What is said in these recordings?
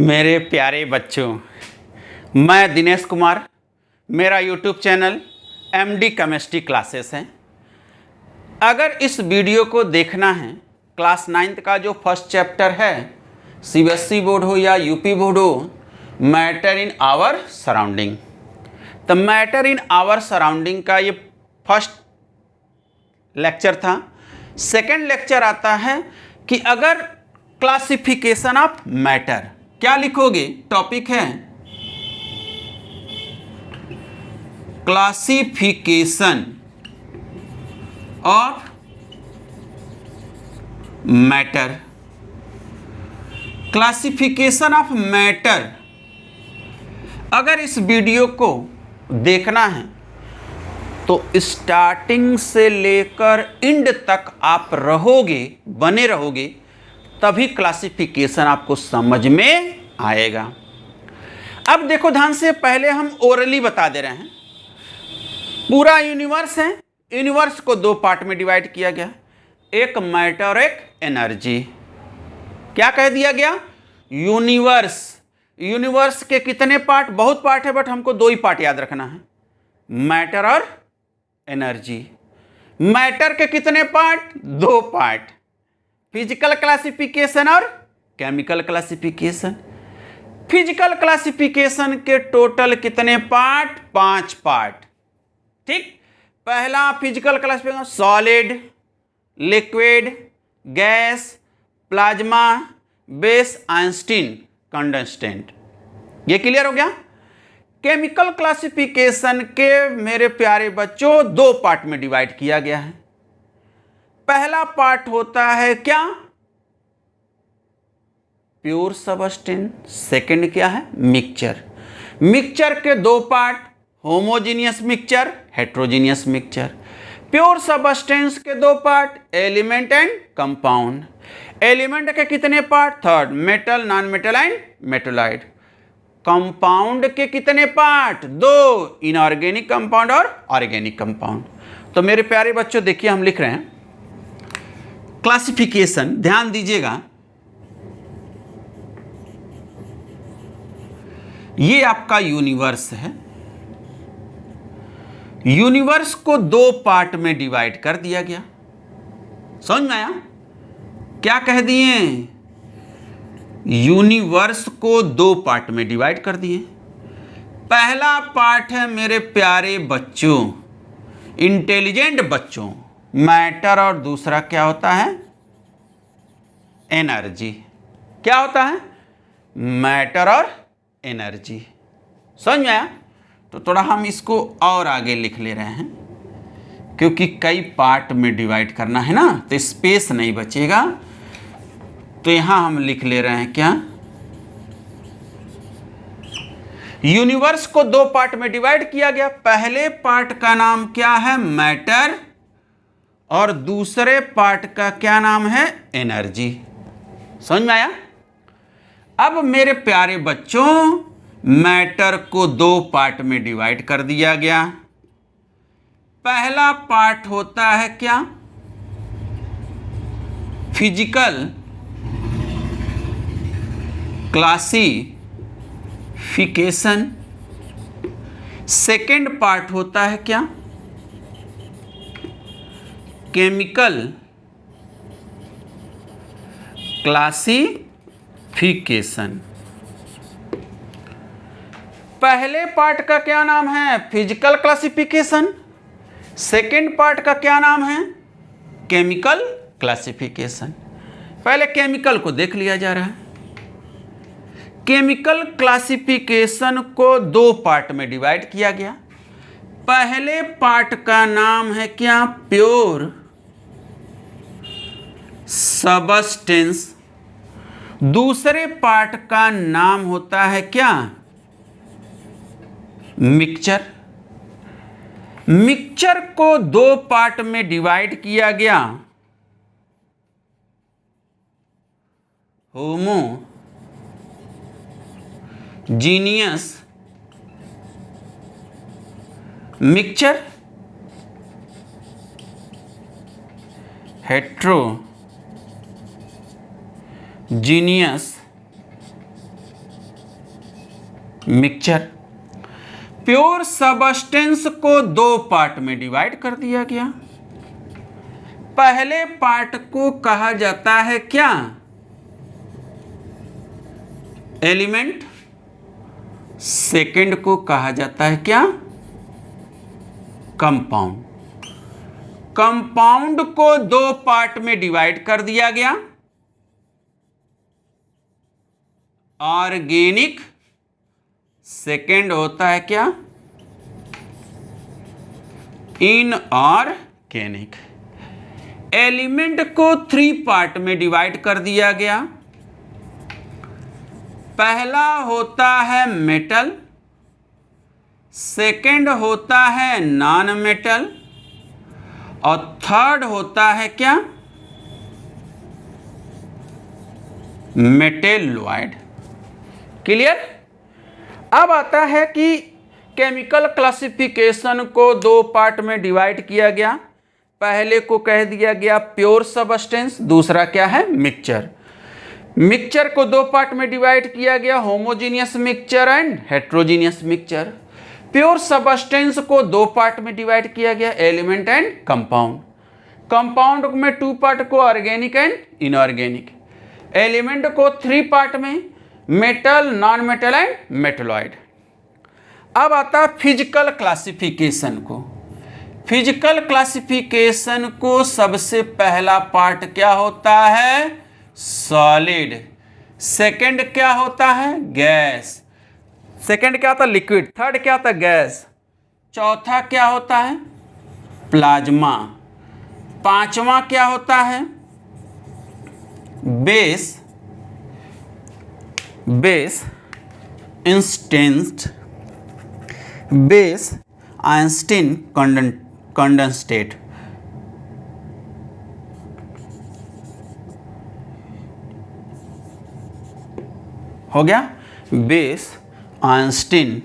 मेरे प्यारे बच्चों, मैं दिनेश कुमार, मेरा YouTube channel MD chemistry classes है। अगर इस वीडियो को देखना है, क्लास 9th का जो फर्स्ट चैप्टर है, सीबीएसई बोर्ड हो या यूपी बोर्ड हो, मैटर इन आवर सराउंडिंग, तो मैटर इन आवर सराउंडिंग का ये फर्स्ट लेक्चर था। सेकंड लेक्चर आता है कि अगर क्लासिफिकेशन ऑफ मैटर, क्या लिखोगे? टॉपिक है classification of matter. Classification of matter, अगर इस वीडियो को देखना है तो स्टार्टिंग से लेकर एंड तक आप रहोगे, बने रहोगे, तभी क्लासिफिकेशन आपको समझ में आएगा। अब देखो ध्यान से, पहले हम ओरली बता दे रहे हैं। पूरा यूनिवर्स है, यूनिवर्स को दो पार्ट में डिवाइड किया गया, एक मैटर और एक एनर्जी। क्या कह दिया गया? यूनिवर्स। यूनिवर्स के कितने पार्ट? बहुत पार्ट है, बट हमको दो ही पार्ट याद रखना है, मैटर और एनर्जी। मैटर के कितने पार्ट? दो पार्ट, फिजिकल क्लासिफिकेशन और केमिकल क्लासिफिकेशन। फिजिकल क्लासिफिकेशन के टोटल कितने पार्ट? 5 पार्ट। ठीक, पहला physical classification solid, liquid, gas, plasma, Bose, Einstein, condensate. ये क्लियर हो गया? केमिकल क्लासिफिकेशन के मेरे प्यारे बच्चों दो पार्ट में डिवाइड किया गया है। पहला पार्ट होता है क्या? Pure substance. सेकंड क्या है? मिक्सचर। मिक्सचर के दो part, homogeneous mixture, heterogeneous mixture. Pure substance के दो part, element and compound. Element के कितने part? Third, metal, non metal and मेटोलाइट। Compound के कितने पार्ट? दो, इनऑर्गेनिक कंपाउंड और ऑर्गेनिक कंपाउंड। तो मेरे प्यारे बच्चों देखिए, हम लिख रहे हैं क्लासिफिकेशन, ध्यान दीजिएगा। ये आपका यूनिवर्स है। यूनिवर्स को दो पार्ट में डिवाइड कर दिया गया। समझ में आया? क्या कह दिए? यूनिवर्स को दो पार्ट में डिवाइड कर दिए। पहला पार्ट है मेरे प्यारे बच्चों, इंटेलिजेंट बच्चों, मैटर, और दूसरा क्या होता है? एनर्जी। क्या होता है? मैटर और एनर्जी। समझ में आया? तो थोड़ा हम इसको और आगे लिख ले रहे हैं, क्योंकि कई पार्ट में डिवाइड करना है ना, तो स्पेस नहीं बचेगा। तो यहां हम लिख ले रहे हैं क्या? यूनिवर्स को दो पार्ट में डिवाइड किया गया। पहले पार्ट का नाम क्या है? मैटर, और दूसरे पार्ट का क्या नाम है? एनर्जी। समझ में आया? अब मेरे प्यारे बच्चों, मैटर को दो पार्ट में डिवाइड कर दिया गया। पहला पार्ट होता है क्या? Physical classification. सेकेंड पार्ट होता है क्या? Chemical classification. पहले पार्ट का क्या नाम है? Physical classification. सेकेंड पार्ट का क्या नाम है? Chemical classification. पहले केमिकल को देख लिया जा रहा है। केमिकल क्लासिफिकेशन को दो पार्ट में डिवाइड किया गया। पहले पार्ट का नाम है क्या? Pure substance. दूसरे पार्ट का नाम होता है क्या? मिक्सचर। मिक्सचर को दो पार्ट में डिवाइड किया गया। Homogeneous mixture, heterogeneous mixture. Pure substance को दो पार्ट में डिवाइड कर दिया गया। पहले पार्ट को कहा जाता है क्या? एलिमेंट। सेकंड को कहा जाता है क्या? कंपाउंड। कंपाउंड को दो पार्ट में डिवाइड कर दिया गया। ऑर्गेनिक, सेकंड होता है क्या? इनऑर्गेनिक। एलिमेंट को थ्री पार्ट में डिवाइड कर दिया गया। पहला होता है मेटल, सेकंड होता है नॉन मेटल और थर्ड होता है क्या? मेटेलॉइड। क्लियर? अब आता है कि केमिकल क्लासिफिकेशन को दो पार्ट में डिवाइड किया गया। पहले को कह दिया गया प्योर सबस्टेंस, दूसरा क्या है? मिक्सचर। मिक्सचर को दो पार्ट में डिवाइड किया गया, homogeneous mixture and heterogeneous mixture. Pure substance को दो पार्ट में डिवाइड किया गया, एलिमेंट एंड कंपाउंड। कंपाउंड में टू पार्ट को ऑर्गेनिक एंड इनऑर्गेनिक। एलिमेंट को थ्री पार्ट में, metal, non metal and metalloid. अब आता है फिजिकल क्लासिफिकेशन को। फिजिकल क्लासिफिकेशन को सबसे पहला पार्ट क्या होता है? सॉलिड। सेकंड क्या होता है? गैस। सेकंड क्या होता है? लिक्विड। थर्ड क्या होता है? गैस। चौथा क्या होता है? प्लाज्मा। पांचवा क्या होता है? Base. Base instant, base Einstein condensate. हो गया? Base Einstein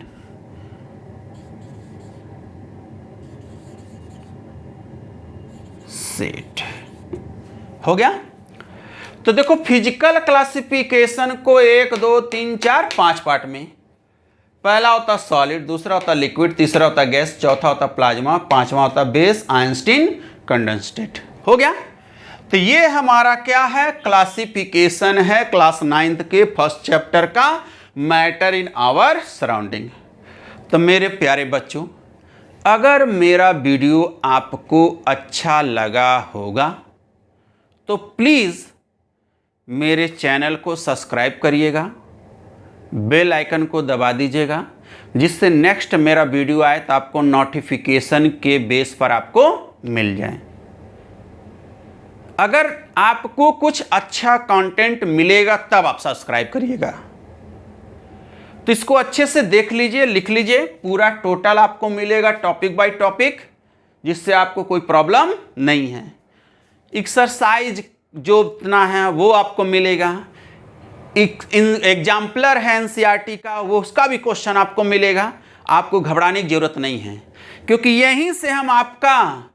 set. हो गया? तो देखो फिजिकल क्लासिफिकेशन को 1 2 3 4 5 पार्ट में। पहला होता सॉलिड, दूसरा होता लिक्विड, तीसरा होता गैस, चौथा होता प्लाज्मा, पांचवा होता बेस आइंस्टीन कंडेंसेट। हो गया? तो ये हमारा क्या है? क्लासिफिकेशन है क्लास 9th के फर्स्ट चैप्टर का, मैटर इन आवर सराउंडिंग। तो मेरे प्यारे बच्चों, अगर मेरा वीडियो आपको अच्छा लगा होगा तो प्लीज़ मेरे चैनल को सब्सक्राइब करिएगा, बेल आइकन को दबा दीजिएगा, जिससे नेक्स्ट मेरा वीडियो आए तो आपको नोटिफिकेशन के बेस पर आपको मिल जाए। अगर आपको कुछ अच्छा कंटेंट मिलेगा तब आप सब्सक्राइब करिएगा। तो इसको अच्छे से देख लीजिए, लिख लीजिए, पूरा टोटल आपको मिलेगा टॉपिक बाय टॉपिक, जिससे आपको कोई प्रॉब्लम नहीं है। एक्सरसाइज जो इतना है वो आपको मिलेगा। एग्जाम्पलर है एनसीईआरटी का, वो उसका भी क्वेश्चन आपको मिलेगा। आपको घबराने की जरूरत नहीं है, क्योंकि यहीं से हम आपका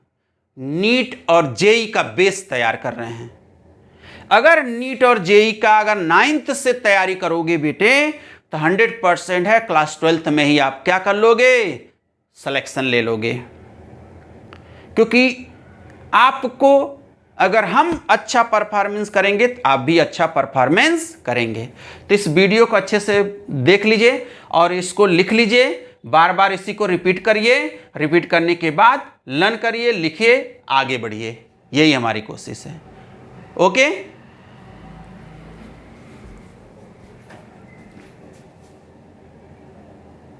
नीट और जेई का बेस तैयार कर रहे हैं। अगर नीट और जेई का अगर 9th से तैयारी करोगे बेटे तो 100% है क्लास 12th में ही आप क्या कर लोगे? सिलेक्शन ले लोगे। क्योंकि आपको अगर हम अच्छा परफॉर्मेंस करेंगे तो आप भी अच्छा परफॉर्मेंस करेंगे। तो इस वीडियो को अच्छे से देख लीजिए और इसको लिख लीजिए, बार बार इसी को रिपीट करिए। रिपीट करने के बाद लर्न करिए, लिखिए, आगे बढ़िए। यही हमारी कोशिश है। ओके।